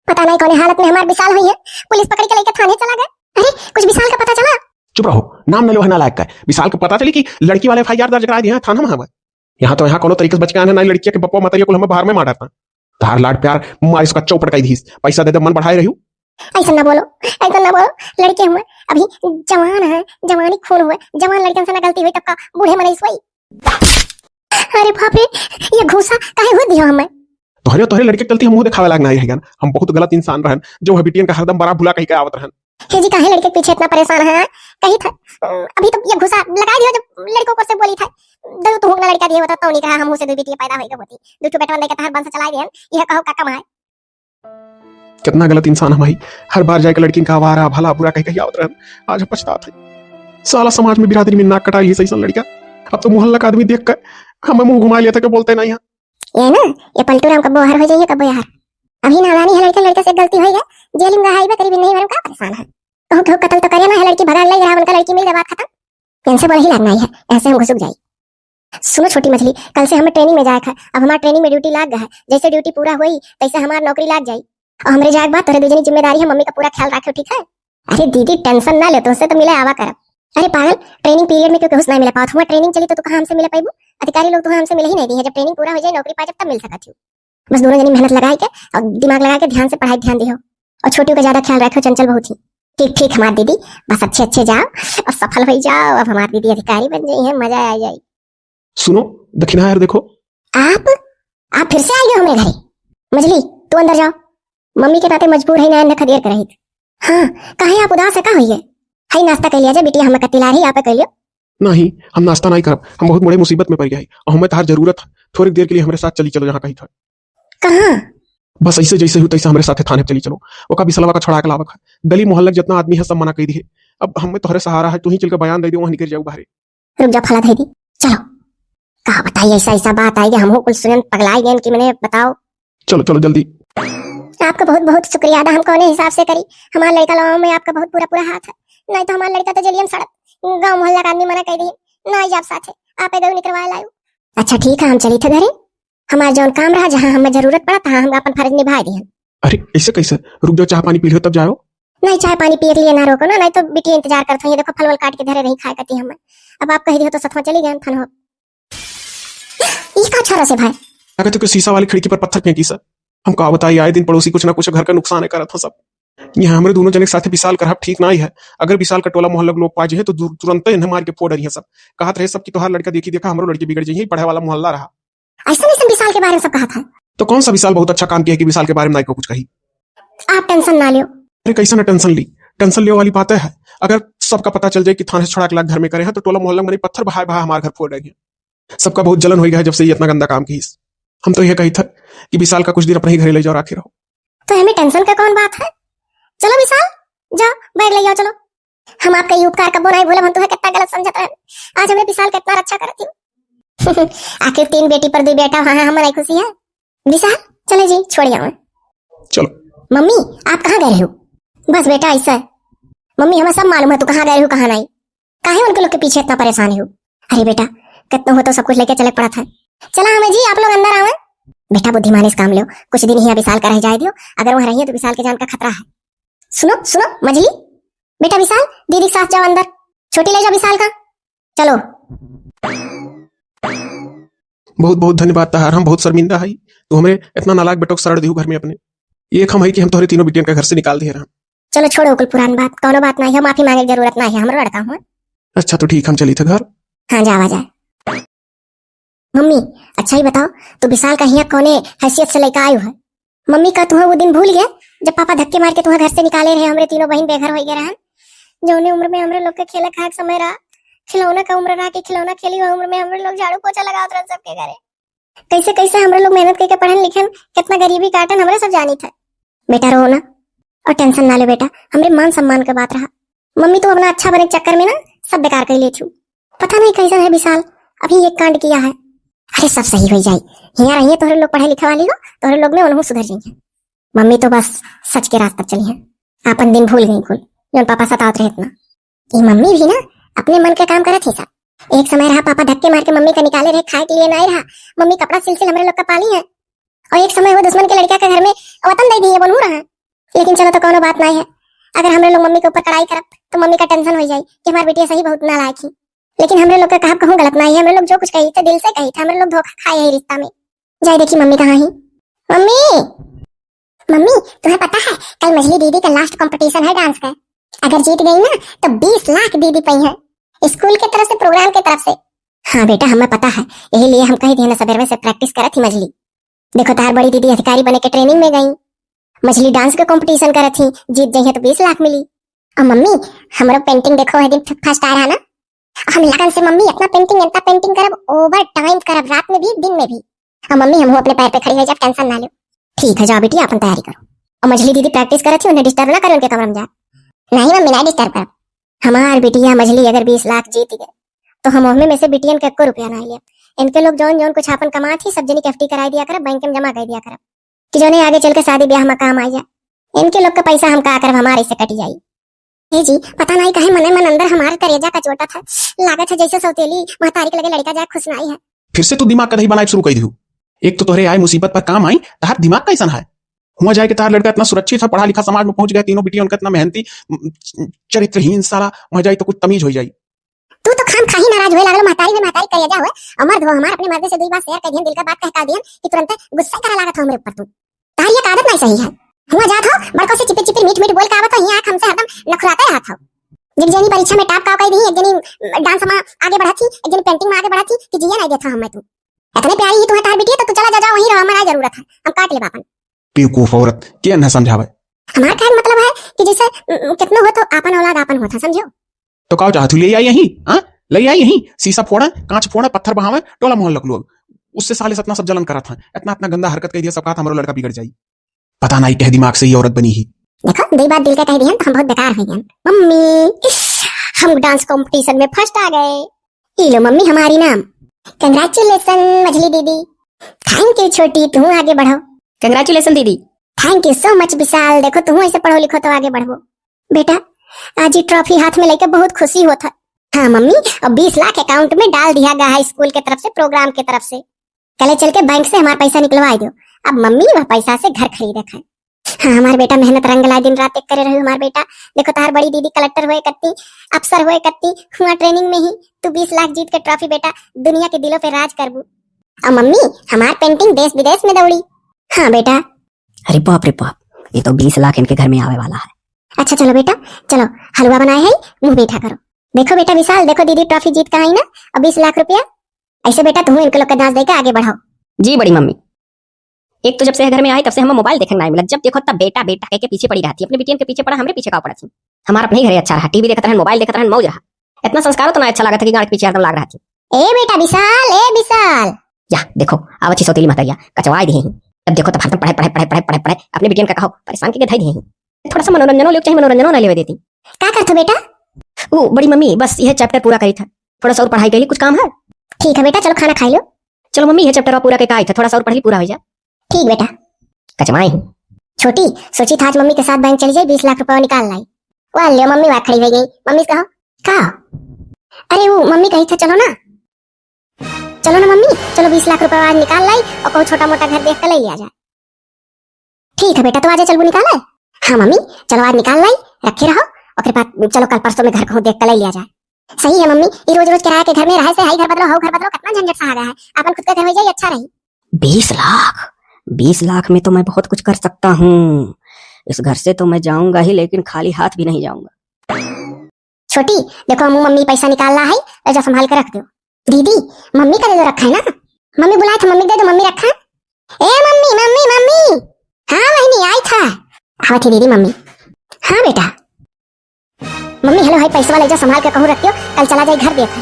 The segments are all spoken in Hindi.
पता नहीं कौन हालत में हमारे विशाल हुई है। पुलिस पकड़ के लेकर थाने चला गया। अरे कुछ विशाल का पता चला? चुप रहो, नाम न लो है नालायक का। विशाल को पता चली कि लड़की वाले FIR दर्ज करा दिया थाना में हमें। यहाँ तो यहाँ कोनो तरीके से बच के आने ना लड़की के बप्पो मतरिया को हमें बाहर में मार डालता। तार लाड प्यार मार इसका चौपट का दी, पैसा दे दे मन बढ़ाए रही। ऐसा ना बोलो, ऐसा ना बोलो। लड़के हुए अभी जवान है, जवानी खून हुए, जवान लड़कन से ना गलती हुई तब का बूढ़े मनीष हुई। अरे बाप रे, ये घूसा काहे हुआ दिया हमें? तोहरे तोहरे लड़के चलती हम मुंह दिखावे लागना ही है। हम बहुत गलत इंसान रहन जो हबिटियन का हरदम बड़ा भुला कहीं के आवत रहन। हे जी काहे लड़के के पीछे इतना परेशान है? कही था अभी तो ये घुसा लगा दिया जब लड़कों को से बोली था दो तो होगा लड़का दिए होता तो नहीं कहा हम से दो बेटी पैदा होएगा होती दो तो बेटा लेके हर बंद से चला दिया। यह कहो काका माय कितना गलत इंसान हम भाई। हर बार जाके लड़की का आवारा भला बुरा कहीं कहीं आवत रहन। आज हम पछतात है। साला समाज में बिरादरी में नाक कटाई सही लड़का। अब तो मोहल्ला का आदमी देख कर हमें मुंह घुमा लिया था कि बोलते नहीं है। ये ना ये पलटू राम कब बाहर हो जाइए कब यार। अभी नादानी है लड़का से गलती होई है जेल में रहाई करीब नहीं मरम का परेशान है। तो कत्ल तो करे ना है लड़की भगा ले रहा उनका लड़की मिल गई बात खत्म। इनसे बोला ही लगना ही है ऐसे हम घुसुक जाई। सुनो छोटी मछली, कल से हमें ट्रेनिंग में जाए था। अब हमारा ट्रेनिंग में ड्यूटी लाग गया है। जैसे ड्यूटी पूरा हुई तैसे हमारी नौकरी लाग जाई। और हमरे जाग बात तोरे दूजनी जिम्मेदारी है मम्मी का पूरा ख्याल रखो ठीक है। अरे दीदी टेंशन ना ले तो उससे तो मिले आवा करब। अरे पागल ट्रेनिंग पीरियड में क्यों नहीं मिला पाओ? हमारा ट्रेनिंग चली तो कहां हमसे मिले पाइबू? अधिकारी लोग तो हमसे मिले ही नहीं दी है। जब ट्रेनिंग पूरा हो जाए नौकरी पा जब तब मिल सकती हूँ। बस दोनों जनी मेहनत लगाए के और दिमाग लगा के ध्यान से पढ़ाई ध्यान दियो। और छोटी का ज्यादा ख्याल रखो, चंचल बहुत ही। ठीक ठीक हमारी दीदी, बस अच्छे अच्छे जाओ और सफल हो जाओ। अब हमारी दीदी अधिकारी बन गई है, मजा आ जाए। सुनो दक्षिणा यार देखो। आप फिर से आ गए हमारे घरे। मछली तू अंदर जाओ, मम्मी के नाते मजबूर है ना खदेर कर रही। हाँ कहे आप उदास है का हुई है? हाई नाश्ता कर लिया जा बिटिया, हमें कतिला रही आप कर लियो। नहीं हम नाश्ता नहीं करब, हम बहुत बड़े मुसीबत में पड़ गए और हमें तार जरूरत है। थोड़ी देर के लिए हमारे साथ चली चलो जहाँ कहीं था। कहाँ? बस ऐसे जैसे हो तैसे हमारे साथ थाने चली चलो। ओका बिसलवा का छड़ा के लावक है। गली मोहल्ला जितना आदमी है सब मना कर दिए। अब हमें तोहरे सहारा है, तू ही चल के बयान दे दे वहां निकल जाऊ बाहर। रुक जा फला दे दी चलो। कहा बताइए ऐसा ऐसा बात आई हमको कुछ सुन पगलाई गए कि मैंने बताओ। चलो चलो जल्दी। आपका बहुत बहुत शुक्रिया अदा हम कौन हिसाब से करी। हमारा लड़का लाओ में आपका बहुत पूरा पूरा हाथ है। नहीं तो हमारा लड़का तो जलियन सड़क गांव मोहल्ला का आदमी मना कर दिए ना ही आप साथ है आप इधर निकलवा लाओ। अच्छा ठीक है हम चली थे घरे। हमारा जौन काम रहा जहाँ हमें जरूरत पड़ा था हम अपन फर्ज निभा दिए। अरे ऐसे कैसे? रुक जाओ, चाय पानी पी लो तब जाओ। नहीं चाय पानी पिए के लिए ना रोको ना, नहीं तो बिटी इंतजार करते हैं। देखो फल वल काट के धरे नहीं खाए करती हमें। अब आप कह दियो तो सतवा चली गए फन हो। इसका अच्छा रसे भाई अगर तो शीशा वाली खिड़की पर पत्थर फेंकी सर। हम कहा बताइए आए दिन पड़ोसी कुछ ना कुछ घर का नुकसान है करत हो सब। यहाँ हमारे दोनों जने के साथ विशाल कर ठीक ना ही है। अगर विशाल का टोला मोहल्ला लोग पाजे है तो तुरंत इन्हें मार के फोड़ रही है सब। कहत रहे सब की तोहार लड़का देखी देखा हमारो लड़की बिगड़ जाइए, पढ़े वाला मोहल्ला रहा। ऐसा नहीं विशाल के बारे में सब कहा था। तो कौन सा विशाल बहुत अच्छा काम किया कि विशाल के बारे में नाई को कुछ कही? आप टेंशन ना लियो। अरे कैसा ना टेंशन ली? टेंशन ले वाली बात है। अगर सबका पता चल जाए कि थाने से छुड़ा के लाख घर में करे हैं तो टोला मोहल्ला में पत्थर बहाए बहा हमारे घर फोड़ रही है। सबका बहुत जलन हो गया है जब से ये इतना गंदा काम की। हम तो यह कही था कि विशाल का कुछ दिन अपने ही घरे ले जाओ आखिर रहो। तो हमें टेंशन का कौन बात है? चलो विशाल जाओ बैग ले जाओ चलो। हम आपका ये उपकार कबो नहीं भूले। हम तुम्हें कितना गलत समझते हैं। आज हमें विशाल कितना अच्छा करती हूँ। आखिर 3 बेटी पर 2 बेटा वहां हमारी खुशी है। विशाल चले जी छोड़िए हमें। चलो। मम्मी आप कहाँ गए हो? बस बेटा ऐसा है मम्मी हमें सब मालूम है तू कहाँ गए हो कहाँ नहीं। काहे उनके लोग के पीछे इतना परेशान हो? अरे बेटा कितना हो तो सब कुछ लेके चले पड़ा था। चला हमें जी आप लोग अंदर आवे। बेटा बुद्धिमानी से काम लो, कुछ दिन ही विशाल का रह जाए दियो। अगर वहां रहिए तो विशाल के जान का खतरा है। सुनो सुनो मजली बेटा विशाल दीदी के साथ जाओ अंदर। छोटी ले जाओ विशाल का। चलो। बहुत बहुत धन्यवाद तहार। हम बहुत शर्मिंदा है तो हमें इतना नालायक बेटो सड़ दियो घर में अपने। एक हम है कि हम तोहरे तीनों बेटियों का घर से निकाल दिए रहा। चलो छोड़ो कुल पुरानी बात, कोनो बात नहीं है। माफी मांगे की जरूरत नहीं है, हमारा लड़का हूँ। अच्छा तो ठीक हम चली थे घर। हाँ जावा जाए। मम्मी अच्छा ही बताओ तो विशाल का यहाँ कौने हैसियत से लेकर आयु है? मम्मी का तुम्हें वो दिन भूल गया जब पापा धक्के मार के तुम्हें घर से निकाले रहे। हमारे तीनों बहन बेघर हो गए रहे। जौने उम्र में हमारे लोग के खेले खाए का समय रहा, खिलौना का उम्र रहा कि खिलौना खेली हुई उम्र में हमारे लोग झाड़ू पोछा लगा रहे सबके घरे। कैसे कैसे हमारे लोग मेहनत करके पढ़न लिखन कितना गरीबी काटन हमारे सब जानी था। बेटा रो ना और टेंशन ना ले बेटा, हमारे मान सम्मान का बात रहा। मम्मी तो अपना अच्छा बने चक्कर में ना सब बेकार कर लेती हूँ। पता नहीं कैसा है विशाल अभी एक कांड किया है। अरे सब सही हो जाए। यहाँ रहिए तोहरे लोग पढ़े लिखे वाली हो, तोहरे लोग में उन्होंने सुधर जाएंगे। मम्मी तो बस सच के रास्ते चली है। अपन दिन भूल गई कुल जो पापा सतावत रहे इतना। ये मम्मी भी ना अपने मन के काम करे थे सब। एक समय रहा पापा धक्के मार के मम्मी का निकाले रहे, खाए के लिए नहीं रहा। मम्मी कपड़ा सिलसिल हमारे लोग का पाली है। और एक समय वो दुश्मन के लड़का के घर में वतन दे दिए बनू रहा। लेकिन चलो तो कोनो बात नहीं है। अगर हमरे लोग मम्मी के ऊपर कड़ाई करब तो मम्मी का टेंशन हो जाई कि हमारी बेटिया सही बहुत नालायक ही। लेकिन हमरे लोग का कहब कहूँ गलत नहीं है। हमरे लोग जो कुछ कही थे दिल से कही थे। हमरे लोग धोखा खाए है रिश्ता में। जाए देखी मम्मी कहाँ ही। मम्मी मम्मी तुम्हें पता है कल मझली दीदी का लास्ट कंपटीशन है डांस का। अगर जीत गई ना तो 20 लाख दीदी पाई है स्कूल के तरफ से, प्रोग्राम के तरफ से। हाँ बेटा हमें पता है, यही लिए हम कही थी सवेरे से प्रैक्टिस करा थी मझली। देखो तार बड़ी दीदी अधिकारी बने के ट्रेनिंग में गई, मछली डांस का कंपटीशन कर थी, जीत गई है तो 20 लाख मिली। और मम्मी हमारा पेंटिंग देखो है दिन फर्स्ट आया है ना। हम लगन से मम्मी इतना पेंटिंग करब, ओवर टाइम करब, रात में भी दिन में भी। और मम्मी हम अपने पैर पे खड़ी रह जाए, टेंशन ना लो। ठीक है जाओ बेटी अपन तैयारी करो। और मछली दीदी प्रैक्टिस कर थी, उन्हें डिस्टर्ब ना करो उनके कमरे में जा। नहीं मम्मी नहीं डिस्टर्ब कर। हमार बिटिया मछली अगर 20 लाख जीत गए तो हम ओहमे में से बिटियन के 1 रुपया ना लिया। इनके लोग जौन जौन कुछ अपन कमा थी सब जनी के एफडी कराई दिया कर, बैंक में जमा कर दिया कर कि जोने आगे चल के शादी ब्याह में काम आ जाए। इनके लोग का पैसा हम का कर हमारे से कट जाई। हे जी पता नहीं कहे मन मन अंदर हमारे करेजा का चोटा था, लागत है जैसे सौतेली महतारी के लगे लड़का जाए खुश नहीं है। फिर से तू दिमाग का दही बनाए शुरू कर दियो। एक तो तोहरे आए मुसीबत पर काम आई, तार दिमाग कैसा है हुआ जाए कि तार लड़का इतना सुरक्षित है, पढ़ा लिखा समाज में पहुंच गया, तीनों बिटिया उनका इतना मेहनती चरित्रहीन साला, वहां जाए तो कुछ तमीज हो जाए। तू तो खाम खाही नाराज होए लागलो, महतारी करेजा होए। अमर धो हमार अपने मर्द से 2 बार शेयर कर दियन, दिल का बात कहका दियन कि तुरंत गुस्सा करा लागत हमरे ऊपर। तू तारी ये आदत नहीं सही है। हुआ जात हो बड़को से चिपे मीठ बोल के आवत हो, यहां हमसे हरदम नखराते रहत हो। जब जनी परीक्षा में टॉप का कह दी, एक जनी डांस में आगे बढ़ा थी, एक जनी पेंटिंग में आगे बढ़ा थी कि जिया नहीं देता हमें। तू इतने प्यारी ही तू है तार बिटिया, तो तू चला जा वहीं रहो, हमारा जरूरत है, हम काट ले बापन। बेवकूफ औरत क्या न समझावे। हमारा क्या मतलब है कि जैसे कितना हो तो आपन औलाद आपन होता, समझो। तो का चाहती ले आई यहीं, हां ले आई यहीं, शीशा फोड़ा, कांच फोड़ा, पत्थर बहावे, टोला मोहल्ला के लोग उससे साले इतना सब जलन करा था, इतना गंदा हरकत कर दिया, सब कहा था हमारा लड़का बिगड़ जाई। पता नहीं कह दिमाग से ये औरत बनी ही। देखो दे बात दिल का कह दी तो हम बहुत बेकार हो गए। मम्मी हम डांस कंपटीशन में फर्स्ट आ गए। ये लो मम्मी हमारी नाम। कंग्रेचुलेशन मछली दीदी। थैंक यू छोटी, तू आगे बढ़ो। कंग्रेचुलेशन दीदी। थैंक यू सो मच विशाल, देखो तुम ऐसे पढ़ो लिखो तो आगे बढ़ो। बेटा आज ये ट्रॉफी हाथ में लेकर बहुत खुशी होता। हाँ मम्मी अब 20 लाख अकाउंट में डाल दिया गया है स्कूल के तरफ से, प्रोग्राम के तरफ से। कल चल के बैंक से हमारा पैसा निकलवा दो। अब मम्मी वह पैसा से घर खरीदे खाए। हाँ हमारे बेटा मेहनत रंग ला दिन रात एक करे रही। हमारे बेटा देखो तार बड़ी दीदी कलेक्टर हुए कत्ती, अफसर हुए कत्ती, हुआ ट्रेनिंग में ही तू 20 लाख जीत के ट्रॉफी बेटा दुनिया के दिलों पे राज करबू। और मम्मी हमार पेंटिंग देश विदेश में दौड़ी। हाँ बेटा। अरे बाप रे बाप, ये तो 20 लाख इनके घर में आवे वाला है। अच्छा चलो बेटा चलो, हलवा बनाए है, मुंह मीठा करो। देखो बेटा विशाल, देखो दीदी ट्रॉफी जीत कर आई ना, और 20 लाख रुपया। ऐसे बेटा तुम इनके लोग का दांत देकर आगे बढ़ाओ। जी बड़ी मम्मी। एक तो जब से घर में आई तब से हमें मोबाइल देखने नहीं मिला, जब देखो तब बेटा बेटा कह के पीछे पड़ी रहती, अपने बिटियन के पीछे पड़ा, हमरे पीछे का पड़ा थी। हमारा अपने घरे अच्छा रहा, टीवी देखता रहा, मोबाइल देखता रहा, मौज रहा। इतना संस्कार तो ना अच्छा लगा था कि गाड़ के पीछे हरदम लाग रहा थी। ए बेटा विशाल, ए विशाल। या देखो आवची सौतीली महतरिया कचवाई दी। जब देखो तब हरदम पढ़े अपने बिटियन का कहो परेशान के धाई दी। थोड़ा सा मनोरंजन ले, चाहे मनोरंजन ना ले देती। क्या करते बेटा? ओ बड़ी मम्मी बस यह चैप्टर पूरा करी था, थोड़ा सा और पढ़ाई करी, कुछ काम है। ठीक है बेटा चलो खाना खा लो। चलो मम्मी यह चैप्टर पूरा के आई था, थोड़ा सा और पढ़ ली, पूरा हो जाए। ठीक बेटा। कचमाई छोटी सोची था आज मम्मी के साथ बैंक चली जाए, 20 लाख रुपया निकाल लाई। वाह ले मम्मी वहां खड़ी हो गई। मम्मी कहो का? अरे वो मम्मी कही था चलो ना, चलो ना मम्मी, चलो 20 लाख रुपया आज निकाल लाई और कोई छोटा मोटा घर देख कर ले लिया जाए। ठीक है बेटा तो आज चल वो निकाल। हाँ मम्मी चलो आज निकाल लाई, रखे रहो, और फिर बाद चलो कल परसों में घर को देख कर ले लिया जाए। सही है मम्मी, ये रोज रोज किराए के घर में रहे से हाई घर बदलो हो घर बदलो, कितना झंझट सा आ गया है। अपन खुद का घर हो जाए अच्छा रही। 20 लाख में तो मैं बहुत कुछ कर सकता हूँ। इस घर से तो मैं जाऊंगा ही, लेकिन खाली हाथ भी नहीं जाऊंगा। छोटी देखो मम्मी पैसा निकाल रहा है, ऐसा संभाल कर रख दो। दीदी मम्मी का दे दो, रखा है ना, मम्मी बुलाए थे, मम्मी दे दो, मम्मी रखा। ए मम्मी मम्मी मम्मी। हाँ वही आई था, हाँ थी दीदी मम्मी। हाँ बेटा। मम्मी हेलो भाई पैसा ले जाओ, संभाल के कहूँ रखियो, कल चला जाए घर देख।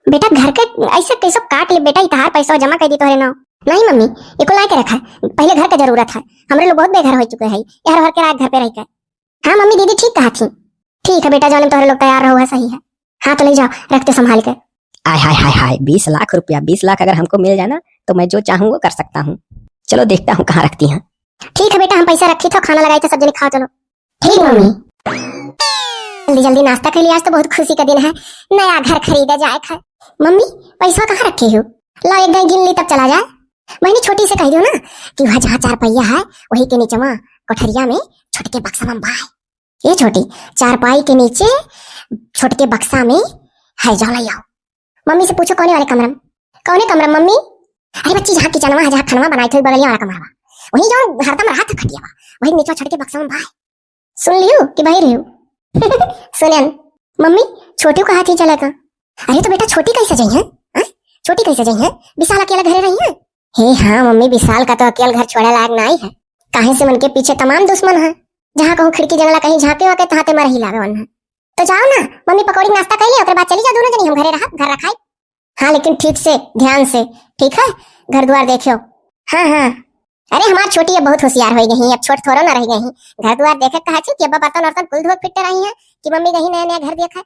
बेटा घर के ऐसे कैसे काट ले बेटा, इतार पैसा जमा कर दी तोरे ना। नहीं मम्मी ये को ला के रखा, पहले घर का जरूरत है, हमरे लोग बहुत बेघर हो चुके हैं, यार भर के रात घर पे रह कर। हाँ मम्मी दीदी ठीक कहा थी। ठीक है बेटा जाने तोरे लोग तैयार रहो है, सही है। हाँ तो ले जाओ, रखते संभाल के। आय हाय हाय हाय 20 लाख रुपया, 20 लाख अगर हमको मिल जाए ना तो मैं जो चाहूँ वो कर सकता हूँ। चलो देखता हूँ कहाँ रखती हैं। ठीक है बेटा हम पैसा रखी तो खाना लगाई तो सब जने खाओ चलो। ठीक मम्मी। जल्दी जल्दी नाश्ता कर लिया, आज तो बहुत खुशी का दिन है, नया घर खरीदा जाए खाए। मम्मी पैसा कहाँ रखी हो? ला एक गिन ली तब चला जाए। बहनी छोटी से कह दो ना कि वहाँ जहाँ 4 पहिया है वही के नीचे वहाँ कोठरिया में छोटके बक्सा में बाय। ये छोटी चारपाई के नीचे छोटके बक्सा में है, जाओ ले आओ। मम्मी से पूछो कौने वाले कमरा में, कौने कमरा में मम्मी? अरे बच्ची जहाँ किचनवा है, जहाँ खानवा बनाई थी बगलिया वाला कमरा, वही जो हरदम रहा था खटिया, वही नीचे छोटके बक्सा में बाय। सुन लियो कि भाई रही सुनन मम्मी छोटी को हाथ ही चला का। अरे तो बेटा छोटी कैसे जाई है? छोटी कैसे जाई है? विशाल अकेला घरे रही है? हे हाँ मम्मी, विशाल का तो अकेला घर छोड़े लायक नहीं है। काहे से मन के पीछे तमाम दुश्मन है, जहाँ कहूँ खिड़की जंगला कहीं झाँके वाके तहाँ ते मर ही लागे वन है। तो जाओ ना मम्मी, पकौड़ी नाश्ता कर लिया, बाद चली जाओ दोनों जनी, हम घरे रहा घर रखाई। हाँ लेकिन ठीक से ध्यान से, ठीक है? घर द्वार देखियो। हाँ हाँ, अरे हमार छोटी अब बहुत होशियार हो गई, अब छोट थोड़ा ना रह गई। घर द्वार देखे कहा कि अब बर्तन वर्तन कुल धो फिटते रही है कि मम्मी कहीं नया नया घर देखा।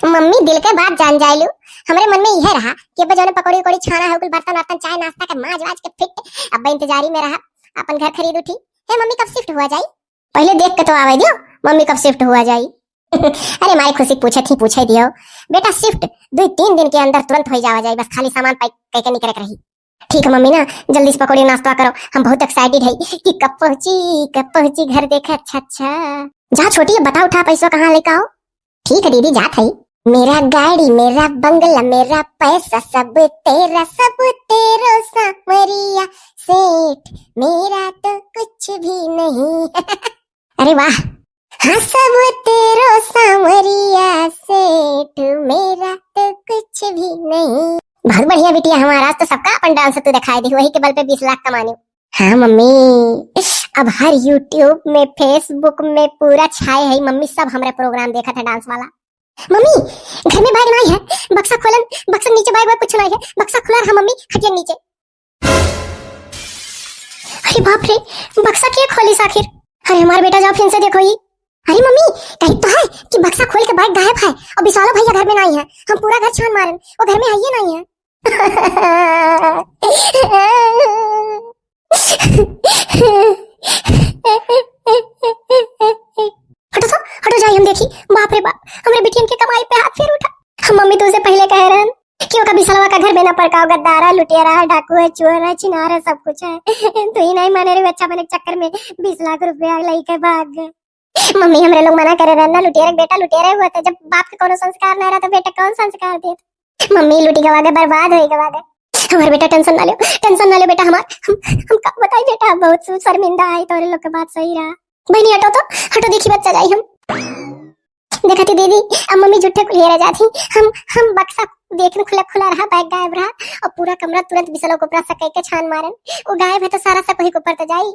मम्मी दिल के बात जान जाए लू, हमारे मन में यह रहा कि अब जो पकौड़ी उकौड़ी छाना है, कुल बर्तन वर्तन चाय नाश्ता का माज वाज के फिट, अब इंतजारी में रहा अपन घर खरीद उठी है। मम्मी कब शिफ्ट हुआ जाई? पहले देख के तो आवे दियो मम्मी कब शिफ्ट हुआ जाई। अरे मारी खुशी पूछे दियो बेटा, शिफ्ट 2-3 दिन के अंदर तुरंत हो जावा जाए, बस खाली सामान पैक करके निकल रही। ठीक है मम्मी ना, जल्दी से पकौड़ी नाश्ता करो, हम बहुत एक्साइटेड है कि कब पहुंची घर देखा। अच्छा जा छोटी, बता उठा पैसा कहाँ लेकर आओ। ठीक है दीदी जात है। मेरा गाड़ी मेरा बंगला मेरा पैसा सब तेरा सामरिया सेठ, मेरा तो कुछ भी नहीं। अरे वाह, हाँ सब तेरो सामरिया सेठ, मेरा तो कुछ भी नहीं। बहुत बढ़िया बिटिया हमारा, आज तो सबका अपन डांस तू दिखाई दी, वही के बल पे 20 लाख कमाने। हाँ मम्मी, अब हर यूट्यूब में फेसबुक में पूरा छाए है मम्मी, सब हमारे प्रोग्राम देखा था डांस वाला। मम्मी घर में बैग नहीं है, बक्सा खोलन, बक्सा नीचे बैग कुछ नहीं है, बक्सा खुला रहा मम्मी खटिया नीचे। अरे बाप रे, बक्सा क्यों खोली आखिर? अरे हमारा बेटा जाओ फिर से देखो ही। अरे मम्मी कहीं तो है कि बक्सा खोल के बैग गायब है और विशालो भैया घर में नहीं है, हम पूरा घर छान मारन, वो घर में है ही नहीं है। हटो जाइए, हम देखी। बाप रे बाप, हमारे बिटियन के कमाई पे हाथ फेर उठा। हम मम्मी तुझसे पहले कह रहे हैं कि वो कभी सलवा का घर में न पड़का, गद्दारा लुटेरा है, डाकू है, चोर है, छिनार है, सब कुछ है। तो ही नहीं माने रे, अच्छा बने चक्कर में 20 लाख रुपया लई के भाग गए। मम्मी हमरे लोग मना करे रहना, लुटेरे बेटा लुटेरे हुआ था, जब बाप के कोनो संस्कार नहीं रहा तो बेटा कौन संस्कार देता। मम्मी लुटी गवा गए, बर्बाद हो गवा गए। हमारे बेटा टेंशन ना ले बेटा, हम का बताई बेटा, बहुत शर्मिंदा है तोरे लोग के बात सही रहा। बहनी हटो तो, हटो देखी बच्चा जाई। हम देखा थी दीदी, अब मम्मी झूठे को ले जाती। हम बक्सा देखने खुला रहा, बैग गायब रहा और पूरा कमरा तुरंत बिसलो को पूरा सके के छान मारन। वो गायब है तो सारा सब वही ऊपर तो जाई।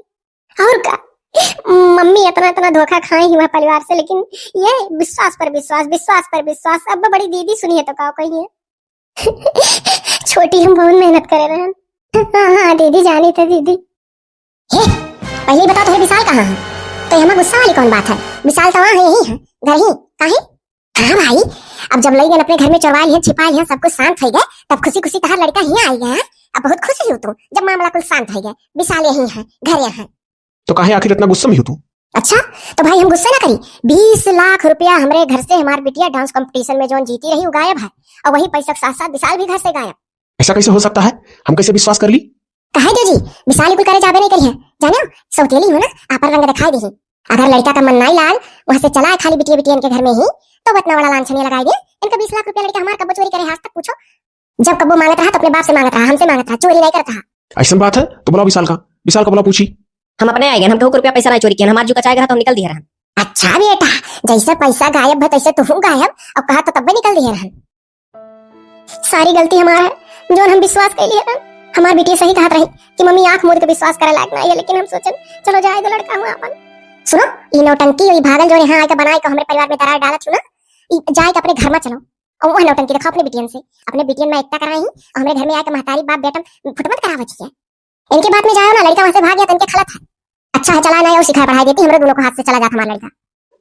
और का मम्मी इतना धोखा खाई हुआ परिवार से, लेकिन ये विश्वास पर विश्वास। अब बड़ी दीदी सुनी है तो का कही छोटी हम बहुत मेहनत करे रहे। हाँ दीदी जानी थे दीदी। पहले बताओ तो विशाल कहाँ है? तो हमें गुस्सा वाली कौन बात है? विशाल तो वहाँ यही है, घर ही काहे? हाँ भाई, अब जब लई गए अपने घर में चुरवा लिया, छिपा लिया, सब कुछ शांत हो गए, तब खुशी खुशी तहार लड़का ही आई गया। अब बहुत खुश ही हो तुम जब मामला कुल शांत हो गया, विशाल यही है, घर यहाँ है। तो काहे आखिर इतना गुस्सा में हो तू? अच्छा तो भाई हम गुस्सा ना करी, 20 लाख रुपया हमारे घर से हमारी बिटिया डांस कंपटीशन में जो जीती रही वो गायब है, और वही पैसा के साथ साथ विशाल भी घर से गायब। ऐसा कैसे हो सकता है? हम कैसे विश्वास कर ली? कहे दे जी, विशाल कुल करे जाबे नहीं करी है, जानो सौतेली हो ना, आपन रंग दिखाई दी। अगर लड़का का मन नहीं लाल वहां से चला है खाली बिटिया के घर में ही, तो इतना बड़ा लांछन लगाई दे। इनका 20 लाख रुपया लड़का हमारा कब चोरी करे, आज तक पूछो। जब कब मांगता रहा तो अपने बाप से मांगता रहा, हमसे मांगता रहा, चोरी नहीं करता। ऐसा बात है तो बोला विशाल का बोला पूछी। हम अपने आएंगे, हम 2 रुपया पैसा नहीं चोरी किया, हमारा जो कचाएगा तो हम निकल दिए रहन। अच्छा बेटा, जैसे पैसा गायब है तैसे तुम गायब, अब कहा तो तब भी निकल दिए रहन। सारी गलती हमारा है, जो हम विश्वास कर लिए। हमारी बेटी सही कहत रही कि मम्मी आंख मूंद के विश्वास करे लायक नहीं है, लेकिन हम सोचन चलो जाए दो लड़का हुआ अपन। सुनो ई नौटंकी ई भागल जो यहाँ आके बनाए को हमारे परिवार में दरार डालत सुना, जाए के अपने घर में चलो और वह नौटंकी दिखाओ अपने बिटियन से, अपने बिटियन में एकता कराई और हमारे घर में आके महतारी बाप बेटा फुटमत करावत है। इनके बात में जाओ ना, लड़का वहां से भाग गया तो इनके खलत है। अच्छा है चला नहीं और सिखा पढ़ाई देती, हमारे दोनों को हाथ से चला जाता हमारा लड़का।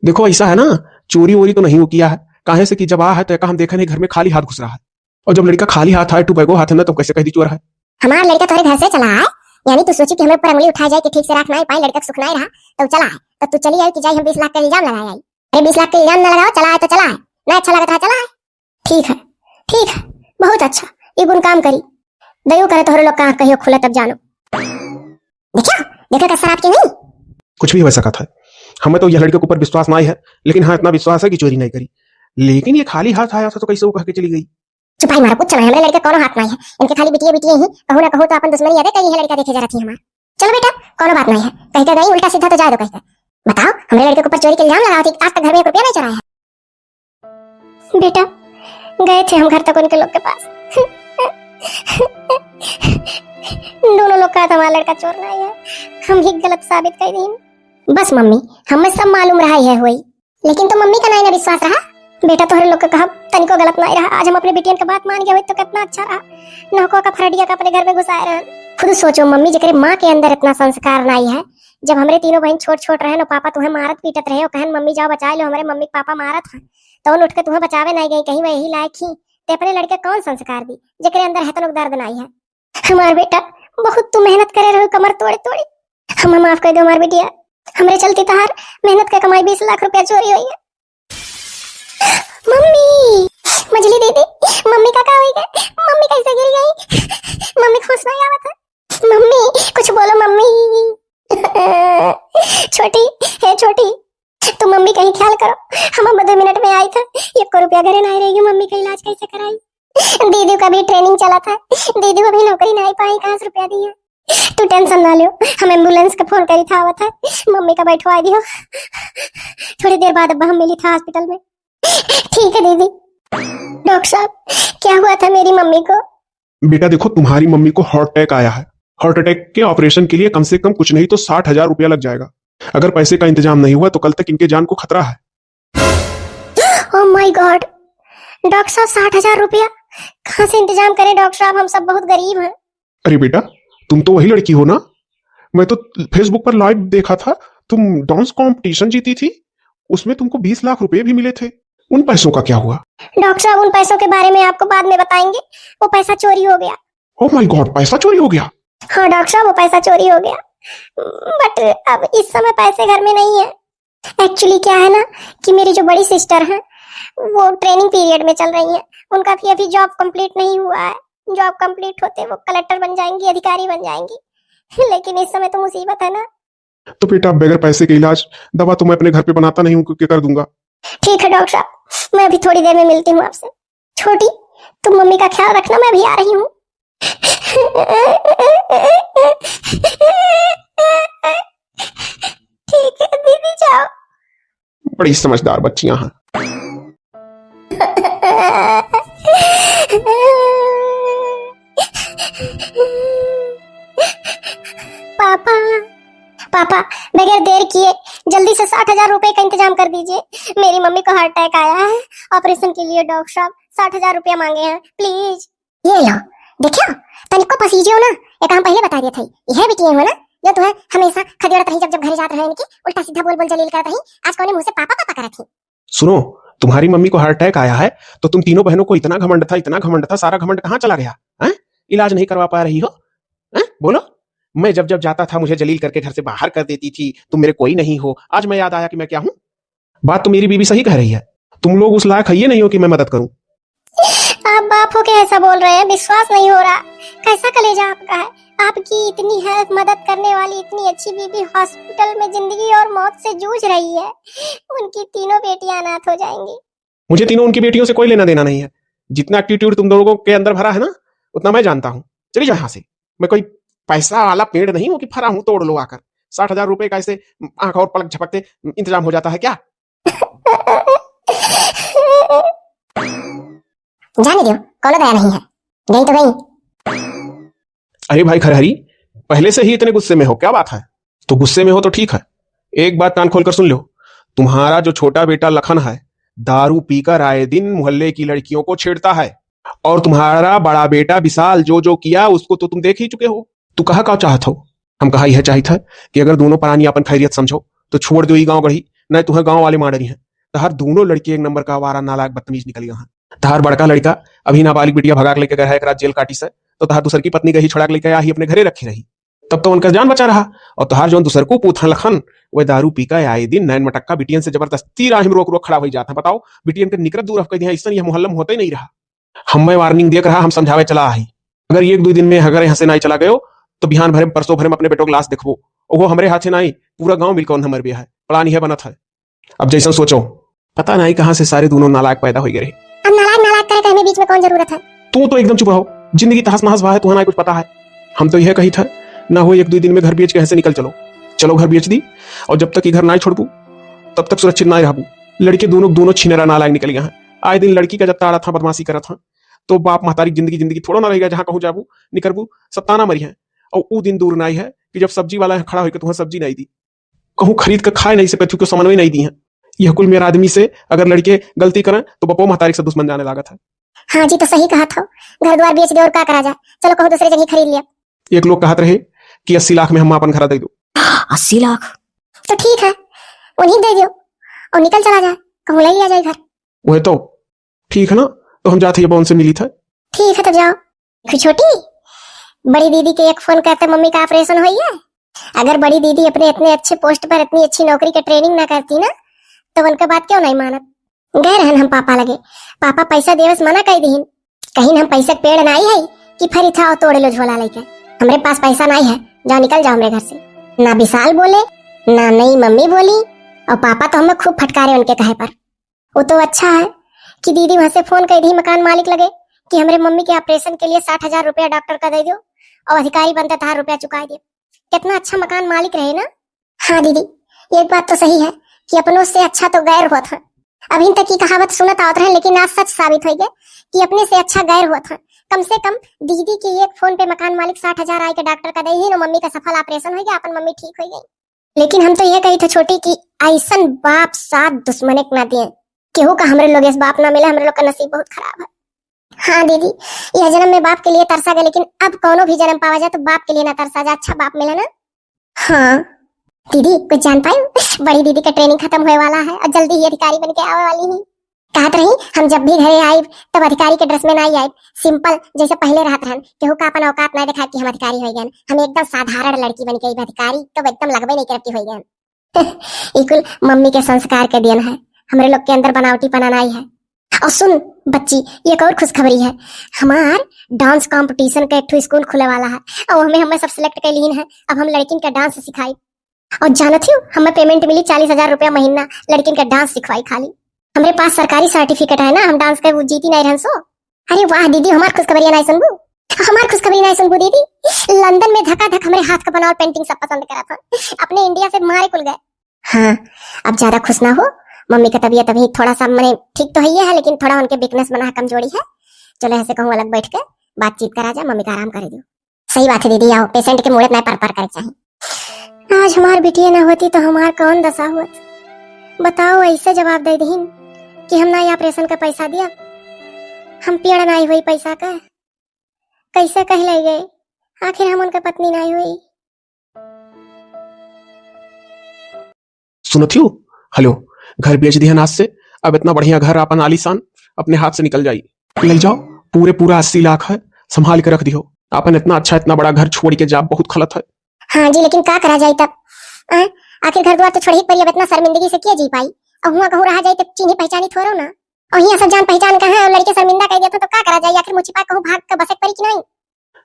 देखो ऐसा है ना, चोरी वोरी तो नहीं हो किया है, काहे से कि जब आ है तो हम देखा नहीं घर में खाली हाथ घुस रहा है, और जब लड़का खाली हाथ है टू बैगो हाथ है ना, तो कैसे कह दी चोर है? हमारा लड़का तुम्हारे घर से चला है, यानी तू सोची कि हमें ऊपर उंगली उठा जाए कि ठीक से रख नहीं पाए, लड़का सुख नहीं रहा तो चला है, तो तू चली आई कि जाए हम 20 लाख का इल्जाम लगाए आई। अरे 20 लाख का इल्जाम न लगाओ, चला है तो चला है, नहीं अच्छा लगा था चला है। ठीक है बहुत अच्छा, ये गुण काम करी, दयो करे तो लोग कहाँ कहियो खुला तब जानो। देखो कैसा आपके नहीं कुछ भी हो सकता है। हमें तो यह लड़के के ऊपर विश्वास नहीं है, लेकिन हाँ इतना विश्वास है कि चोरी नहीं करी। लेकिन ये खाली हाथ आया था तो कैसे वो कह के चली गई? चुपाई मारा कुछ चला है, हमारे लड़के कोनो हाथ नहीं है, इनके खाली बिटिया बिटिया ही कहू ना कहू तो अपन दुश्मनी याद है कहीं है लड़का देखे जा रही हमार। चलो बेटा कोनो बात नहीं है, कहते नहीं उल्टा सीधा तो जाए दो कहते। बताओ हमारे लड़के के ऊपर चोरी के इल्जाम लगा थी, आज तक घर में 1 रुपया नहीं चुराया है। बेटा गए थे हम घर तक उनके लोग के पास दोनों लोग कहा था हमारा लड़का चोर नहीं है, हम ही गलत साबित कर दी। बस मम्मी हमें सब मालूम रहा है हुई, लेकिन तो मम्मी का नहीं ना विश्वास रहा। बेटा तोहरे लोग का कहा तनिको गलत नहीं रहा, आज हम अपने बेटियन का बात मान गए तो कितना अच्छा रहा। नौको का फरडिया का अपने घर में घुसाए रहे। खुद सोचो मम्मी जकरे माँ के अंदर इतना संस्कार नहीं है, जब हमरे तीनों बहन छोट छोट रहे ना पापा तुम्हें मारत पीटत रहे और कहन मम्मी जाओ बचा लो, हमारे मम्मी पापा मारत हैं तो उन उठ के तुम्हें बचावे नहीं गई, कहीं वही लायक ही ते अपने लड़के कौन संस्कार दी जकरे अंदर है तो दर्द नहीं है। हमार बेटा बहुत तू मेहनत करे रहो कमर तोड़े तोड़े, हमें माफ कर दो हमार बेटिया, हमरे चलती तहार मेहनत का कमाई 20 लाख रुपया चोरी हुई है। मम्मी मछली दीदी मम्मी का हुई गए, मम्मी कैसे गिर गई, मम्मी खुश नहीं आवत है, मम्मी कुछ बोलो मम्मी छोटी है छोटी तुम मम्मी कहीं ख्याल करो, हम 2 मिनट में आई था 1 रुपया घरे नहीं रहेगी, मम्मी का इलाज कैसे कराई। दीदी का भी ट्रेनिंग चला था, दीदी को भी नौकरी नहीं पाई, कहाँ से रुपया दिया। तू टेंशन ना लो, हम एम्बुलेंस का फोन करी था आवत है, मम्मी का बैठवा दियो, थोड़ी देर बाद अब हम मिली था हॉस्पिटल में। ठीक है दीदी। डॉक्टर साहब क्या हुआ था मेरी मम्मी को? बेटा देखो तुम्हारी मम्मी को हार्ट अटैक आया है, हार्ट अटैक के ऑपरेशन के लिए कम से कम कुछ नहीं तो 60,000 रुपया लग जाएगा। अगर पैसे का इंतजाम नहीं हुआ तो कल तक इनके जान को खतरा है। ओह माय गॉड, डॉक्टर साहब 60,000 रुपया कहाँ से इंतजाम करें डॉक्टर साहब, हम सब बहुत गरीब हैं। अरे बेटा तुम तो वही लड़की हो ना, मैं तो फेसबुक पर लाइव देखा था, तुम डांस कंपटीशन जीती थी, उसमें तुमको 20 लाख रुपए भी मिले थे, उन पैसों का क्या हुआ? डॉक्टर साहब उन पैसों के बारे में आपको बाद में बताएंगे, वो पैसा चोरी हो गया। ओह माय गॉड पैसा चोरी हो गया? हाँ डॉक्टर साहब वो पैसा चोरी हो गया, बट अब इस समय पैसे घर में नहीं है। एक्चुअली क्या है ना कि मेरी जो बड़ी सिस्टर है वो ट्रेनिंग पीरियड में चल रही है, उनका भी अभी जॉब कंप्लीट नहीं हुआ है, जॉब कंप्लीट होते वो कलेक्टर बन जाएंगी, अधिकारी बन जाएंगी, लेकिन इस समय तो मुसीबत है ना। तो बेटा बगैर पैसे के इलाज दवा तो मैं अपने घर पे बनाता नहीं हूँ, क्योंकि कर दूंगा। ठीक है डॉक्टर साहब, मैं अभी थोड़ी देर में मिलती हूँ आपसे। छोटी तुम मम्मी का ख्याल रखना, मैं अभी आ रही हूँ। ठीक है दीदी जाओ। बड़ी समझदार बच्चियां हैं। पापा पापा बगैर देर किए जल्दी से 60,000 रुपए का इंतजाम कर दीजिए, मेरी मम्मी को हार्ट अटैक आया है, ऑपरेशन के लिए डॉक्टर साहब 60,000 रुपया मांगे हैं प्लीज। ये लो देखियो तनिको पसीजियो ना, एक हम पहले बता दिए थे, यह बेटी है ना जो तुम्हें हमेशा खदेड़त रही, जब घर जात रहे इनकी उल्टा सीधा बोल बोल जलील करत रही, आज कौन मुंह से पापा पापा करत थी। सुनो तुम्हारी मम्मी को हार्ट अटैक आया है तो तुम तीनों बहनों को इतना घमंड था, इतना घमंड था, सारा घमंड कहाँ चला गया है? इलाज नहीं करवा पा रही हो? बोलो, मैं जब जब जाता था मुझे जलील करके घर से बाहर कर देती थी, तुम मेरे कोई नहीं हो, आज मैं याद आया कि मैं क्या हूँ। बात तो मेरी बीवी सही कह रही है, तुम लोग उस लायक है नहीं हो कि मैं मदद करूं। आप बाप हो के ऐसा बोल रहे हैं, विश्वास नहीं हो रहा, कैसा कलेजा आपका है, आपकी इतनी हेल्प मदद करने वाली इतनी अच्छी बीबी हॉस्पिटल में जिंदगी और मौत से जूझ रही है, उनकी तीनों बेटियां अनाथ हो जाएंगी। मुझे तीनों उनकी बेटियों से कोई लेना देना नहीं है, जितना एटीट्यूड तुम लोगों के अंदर भरा है ना उतना मैं जानता हूँ। चलिए जाओ यहाँ से, मैं कोई पैसा वाला पेड़ नहीं हूँ कि फरा हूँ तोड़ लो आकर। 60,000 रुपए का ऐसे आंख और पलक झपकते इंतजाम हो जाता है क्या? जाने दो, कोनो दया नहीं है, गई तो गई। अरे भाई खरहरी, पहले से ही इतने गुस्से में हो, क्या बात है? तो गुस्से में हो तो ठीक है, एक बात कान खोलकर सुन लो, तुम्हारा जो छोटा बेटा लखन है दारू पीकर आए दिन मोहल्ले की लड़कियों को छेड़ता है, और तुम्हारा बड़ा बेटा विशाल जो जो किया उसको तो तुम देख ही चुके हो। तू कहा क्या चाहत हो? हम कहा यह चाहिए था कि अगर दोनों प्राणी अपन खैरियत समझो तो छोड़ दो ही गांव गढ़ी, नहीं तुम्हें गांव वाले मार रही हैं। तहार दोनों लड़के 1 नंबर का आवारा नालायक बदतमीज निकल गया है। तहार बड़का लड़का अभी नाबालिग बिटिया भगा के लेके गया है, एक रात जेल काटी से, तो तहार दूसर की पत्नी गई छुड़ा के लेके आया ही अपने घरे रखी रही, तब तो उनका जान बचा रहा। और तहार जो दूसर को पूथा लखन वह दारू पीकर आए दिन नैन मटक्का बिटियन से जबरदस्ती राह में रोक रोक खड़ा हो जाता है। बताओ बिटियन के निकट दूर रख दिया, इससे यह मोहल्ला में होता ही नहीं रहा। हमें वार्निंग देकर रहा, हम समझावे चला आई, अगर 1-2 दिन में अगर यहाँ से नहीं चला गयो तो बिहान भरे परसों भरे में अपने बेटों को लाश देखबो, और वो हमारे हाथ से नहीं, पूरा गांव मिलकर हमारे बिया है, प्लान यह बनत है। अब जैसा सोचो, पता नहीं कहाँ से सारे दोनों नालायक पैदा हो गए। अब नालायक नालायक करे कहने बीच में कौन जरूरत है। तू तो एकदम चुप रहो, जिंदगी तहस नहस है, तुम्हें ना कुछ पता है। हम तो यह कही था ना हो 1-2 दिन में घर बेच के यहाँ से निकल चलो। चलो घर बेच दी, और जब तक ये घर ना छोड़बू तब तक सुरक्षित ना रहबू। लड़के दोनों छिनेरा नालायक निकल गया है। आए दिन लड़की का जब ताड़ा था, बदमाशी करा था, तो बाप महतारी जिंदगी थोड़ा ना रहेगा, जहां कहूँ जाबू निकलबू सत्ताना मरी है। और वो दिन दूर ना है कि जब सब्जी वाला खड़ा होकर तुम्हें सब्जी नहीं दी, कहूँ खरीद कर खाए नहीं से पैथू को समन्वय नहीं दी है। यह कुल मेरा आदमी से अगर लड़के गलती करें तो बपो महतारी से दुश्मन जाने लागत है। हाँ जी, तो सही कहा था, घर द्वार बेच दे और क्या करा जाए। चलो कहूँ दूसरे जगह खरीद लिया। एक लोग कहते रहे कि 80 लाख में हम अपन घर दे दो। 80 लाख? तो ठीक है, उन्हीं दे दो और निकल चला जाए, कहूँ ले लिया जाए घर। वह तो ठीक है ना, तो हम जाते हैं उनसे मिली था। ठीक है तो जाओ। छोटी बड़ी दीदी के एक फोन करते मम्मी का ऑपरेशन हुई है। अगर बड़ी दीदी अपने इतने अच्छे पोस्ट पर इतनी अच्छी नौकरी की ट्रेनिंग ना करती ना, तो उनके बात क्यों नहीं मानत। गए रहन हम पापा लगे, पापा पैसा देवस मना कर दीन। कहीं हम पैसा पेड़ नहीं है कि फिर था और तोड़े लो झोला लेके। हमारे पास पैसा नहीं है, जाओ निकल जाओ मेरे घर से। ना विशाल बोले ना नई मम्मी बोली, और पापा तो हमें खूब फटकारे उनके कहे पर। वो तो अच्छा है कि दीदी वहां से फोन कर दी मकान मालिक लगे कि हमारे मम्मी के ऑपरेशन के लिए 60,000 रुपया डॉक्टर का दे दो और अधिकारी बनता 1000 रुपया चुका दियो। कितना अच्छा मकान मालिक रहे ना। हाँ दीदी, ये बात तो सही है कि अपनों से अच्छा तो गैर हुआ था। अभी तक की कहावत सुनत आवत रहे, लेकिन आज सच साबित हो गया कि अपने से अच्छा गैर हुआ था। कम से कम दीदी के एक फोन पे मकान मालिक 60,000 आए के डॉक्टर का दे दी और मम्मी का सफल ऑपरेशन हो गया, अपन मम्मी ठीक हो गई। लेकिन हम तो ये कही थे छोटी की ऐसन बाप साथ दुश्मन एक ना दिए, केहू का हमरे लोग इस बाप ना मिले। हमरे लोग का नसीब बहुत खराब है। हाँ दीदी, यह जन्म में बाप के लिए तरसा गया, लेकिन अब कोनो भी जन्म पावा जाए तो बाप के लिए ना तरसा जाए, अच्छा बाप मिले ना। हाँ दीदी, कुछ जान पाई बड़ी दीदी का ट्रेनिंग खत्म होने वाला है और जल्दी ही अधिकारी बन के आने वाली है। कहत रही हम जब भी घरे आए तब अधिकारी के ड्रेस में नहीं आए, सिंपल जैसे पहले रहते रहन, केहू का अपन औकात नहीं दिखा कि हम अधिकारी हो गए। हम एकदम साधारण लड़की बन के अधिकारी तो एकदम लगबे नहीं करती हो गए। इकुल मम्मी के संस्कार के देन है, हमारे लोग के अंदर बनावटी पना नहीं है। और सुन बच्ची, एक और खुशखबरी है, हमार डांस कंपटीशन का एक स्कूल खुले वाला है और हमें सब सिलेक्ट कर लीन है। अब हम लड़किन का डांस सिखाई और जानत हो हमें पेमेंट मिली 40,000 रुपया महीना, लड़किन का डांस सिखवाई खाली। हमारे पास सरकारी सर्टिफिकेट है ना, हम डांस के वो जीती नहीं रहन सो। अरे वाह दीदी, हमार खुशखबरी नहीं सुनबू, हमार खुशखबरी नहीं सुनबू दीदी। लंदन में धक्का धक हमारे हाथ का बनावल पेंटिंग सब पसंद करा था, अपने इंडिया से मारे खुल गए। हाँ अब ज्यादा खुश ना हो, मम्मी का तबीयत अभी थोड़ा सा मैंने ठीक तो ही है, लेकिन थोड़ा उनके वीकनेस बना कमजोरी है। चलो ऐसे कहूँ अलग बैठ के बातचीत करा जाए, मम्मी का आराम करे दो। सही बात है दीदी, आओ पेशेंट के मुड़त नहीं पर करे चाहिए। आज हमार बिटिया ना होती तो हमार कौन दशा हुआ। बताओ ऐसे जवाब दे दीन कि हम ना ऑपरेशन का पैसा दिया, हम पेड़ नहीं हुई पैसा का, कैसे कह ले गए, आखिर हम उनका पत्नी नहीं हुई। सुनो थियो, हेलो, घर बेच दिया नाज से, अब इतना बढ़िया घर अपन आलीशान अपने हाथ से निकल जाई। ले जाओ, पूरा 80 लाख है, संभाल के रख दियो। अपन इतना अच्छा इतना बड़ा घर छोड़ के जा, बहुत गलत है। हाँ जी, लेकिन क्या करा जाए तब, आखिर घर द्वार तो छोड़ ही पड़ी, अब इतना शर्मिंदगी से किया जी पाई। और हुआ कहूँ रहा जाए तो चिन्ही पहचानी थोड़ो ना, और यहाँ सब जान पहचान का है, लड़के शर्मिंदा कर दिया तो क्या करा जाए, आखिर मुँह छिपा कहूँ भाग का बसक पड़ी कि नहीं।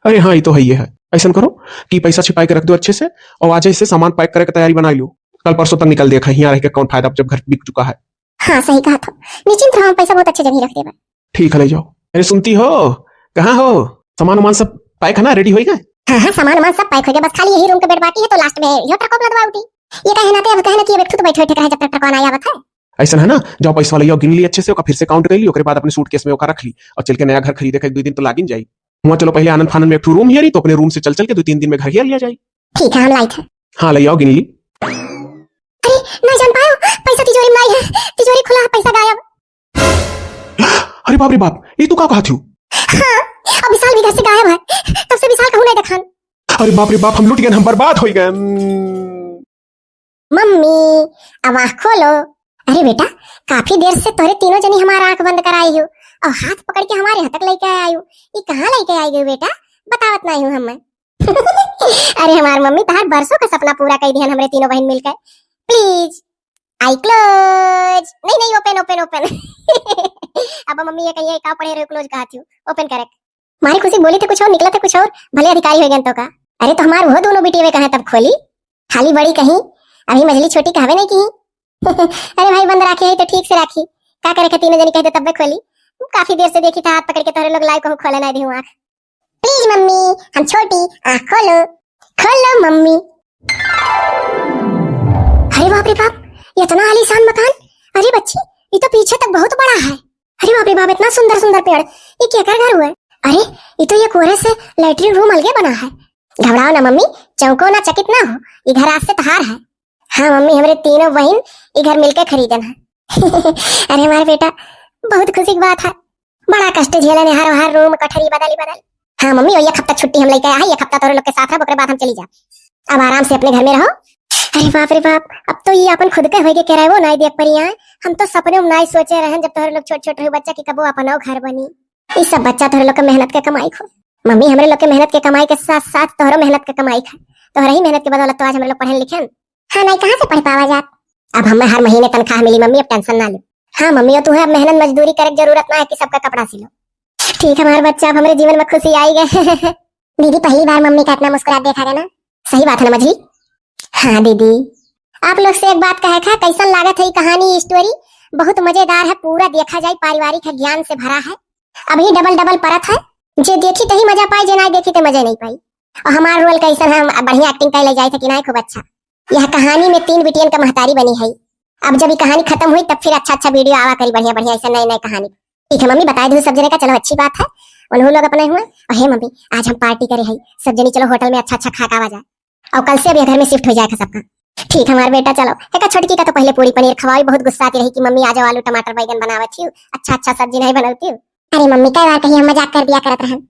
अरे हाँ, ये तो है, ये है। ऐसा करो कि पैसा छिपा के रख दो अच्छे से, और आज से सामान पैक करे की तैयारी बना लो। कल परसों तक निकल देखा, यहाँ रह के कौन फायदा जब घर बिक चुका है। हाँ सही कहा था, निश्चिंत रहो, पैसा बहुत अच्छे जगह रख देगा। ठीक है, ले जाओ। अरे सुनती हो, कहाँ हो? सामान वामान सब पैक है ना, रेडी हो गए? हाँ सामान सब पैक हो गया, बस खाली यही रूम का बेड बाकी है, तो लास्ट में यो ट्रक अपना दबा उठी। ये कहे ना अब कहना कि बैठ तो बैठे बैठे कहे जब तक ट्रक आया है। ऐसा है ना, जाओ पैसा वाला गिन ली अच्छे से, फिर से काउंट कर ली, उसके बाद अपने सूटकेस में रख ली और चल के नया घर खरीदे, 1-2 दिन तो लागिन जाए। हुआ चलो पहले आनंद फानंद में एक रूम हियरी, तो अपने रूम से चल के 2-3 दिन में घर हियर लिया जाए। ठीक है, हम लाइक है। हाँ ले आओ, गिन ली। अरे नहीं जान पायो, पैसा तिजोरी में नहीं है, तिजोरी खुला है, पैसा गायब। अरे बाप रे बाप, ये तू क्या कहा थी? हाँ, अब विशाल भी घर से गायब है, तब से विशाल कहूँ नहीं देखा। अरे बाप रे बाप, हम लुट गए, हम बर्बाद हो गए। मम्मी अब आँख खोलो। अरे बेटा, काफी देर से तोरे तीनों जनी हमारा आंख बंद कराई हो और हाथ पकड़ के हमारे यहाँ तक लेके आई हो। ये कहाँ लेके आई गई बेटा, बतावत नहीं हूँ हमें। अरे हमारी मम्मी तहार बरसों का सपना पूरा कर दिया हमारे तीनों बहन मिलकर। प्लीज आई क्लोज, नहीं ओपन ओपन ओपन। अब मम्मी ये कहिए का पढ़े रहे क्लोज कहा थी, ओपन करे। मारी खुशी बोली थे कुछ और, निकला था कुछ और, भले अधिकारी हो गए तो का। अरे तो हमारे वो दोनों बेटी वे कहा तब खोली। खाली बड़ी कहीं, अभी मछली छोटी कहवे नहीं की। अरे भाई बंद राखी है तो ठीक से राखी, क्या करे तीनों जनी कहते तब खोली। काफी देर से देखी था हाथ पकड़ के तोरे लोग लाइव कहूँ खोले ना दी आँख। प्लीज मम्मी हम छोटी, आँख खोलो खोलो मम्मी। अरे बाप रे बाप, ये इतना आलीशान मकान। अरे बच्ची ये तो पीछे तक बहुत बड़ा है। अरे बाप रे बाप, इतना सुंदर सुंदर पेड़, ये क्या कर घर हुआ है? अरे ये तो ये कोरे से लैट्रिन रूम अलगे बना है। घबराओ ना मम्मी, चौंको ना, चकित ना हो, ये घर आज से तहार है। हाँ मम्मी, हमारे तीनों बहन ये घर मिलकर खरीदन है। अरे हमारे बेटा, बहुत खुशी की बात है। बड़ा कष्ट झेले ने, हर रूम कठरी बदली बदल। हाँ मम्मी, और एक हफ्ता छुट्टी हम लेके आए हैं, एक हफ्ता तोरे लोग के साथ रहो, ओकरे बाद हम चली जा। अब आराम से अपने घर में रहो। अरे बाप रे बाप, अब तो ये अपन खुद के होके कह रहे वो नहीं देख परी है। हम तो सपने में नहीं सोचे रहे जब तोहरे लोग छोटे छोटे बच्चा की कबो अपना घर बनी। ये सब बच्चा तोहरे लोग के मेहनत के कमाई खो। मम्मी हमारे लोग के मेहनत के कमाई के साथ साथ तोहरो मेहनत के कमाई खा। तोहरा ही मेहनत के बदौलत तो आज हमारे लोग पढ़े लिखे। हाँ नहीं, कहाँ से पढ़ पावा जात। अब हमें हर महीने तनख्वाह मिली मम्मी, अब टेंशन ना लो। हाँ मम्मी, और तुम्हें अब मेहनत मजदूरी करे जरूरत ना है कि सबका कपड़ा सिलो। ठीक है हमारे बच्चा, अब हमारे जीवन में खुशी आई गए। दीदी पहली बार मम्मी का इतना मुस्कुराहट देखा गया ना। सही बात है ना मछली। हाँ दीदी, आप लोग से एक बात कहे था, कैसन लागत है ये कहानी स्टोरी? बहुत मजेदार है, पूरा देखा जाए पारिवारिक है, ज्ञान से भरा है। अभी डबल डबल परत है, जे देखी तही मजा पाई, जे नहीं देखी तो मजा नहीं पाई। और हमारा रोल कैसन है, बढ़िया एक्टिंग कर ले जाए थे कि नहीं, खूब अच्छा। यह कहानी में 3 बिटियन का महतारी बनी है। अब जब ये कहानी खत्म हुई तब फिर अच्छा वीडियो आवा करी, बढ़िया बढ़िया ऐसा नई नई कहानी। ठीक है मम्मी, बता दू सब जने का, चलो अच्छी बात है। उन्होंने लोग अपने हुए। और हे मम्मी, आज हम पार्टी करे है सब जनी, चलो होटल में अच्छा खा के आवा जाए, और कल से अभी घर में शिफ्ट हो जाएगा सबका। ठीक है हमारे बेटा, चलो। एक छोटकी का तो पहले पूरी पनीर खवाई, बहुत गुस्सा आती रही कि मम्मी आ जाओ, आलू टमाटर बैगन बनावती हूँ, अच्छा सब्जी नहीं बनाती हूँ। अरे मम्मी कई बार कहीं हम मजाक कर दिया करत रहन।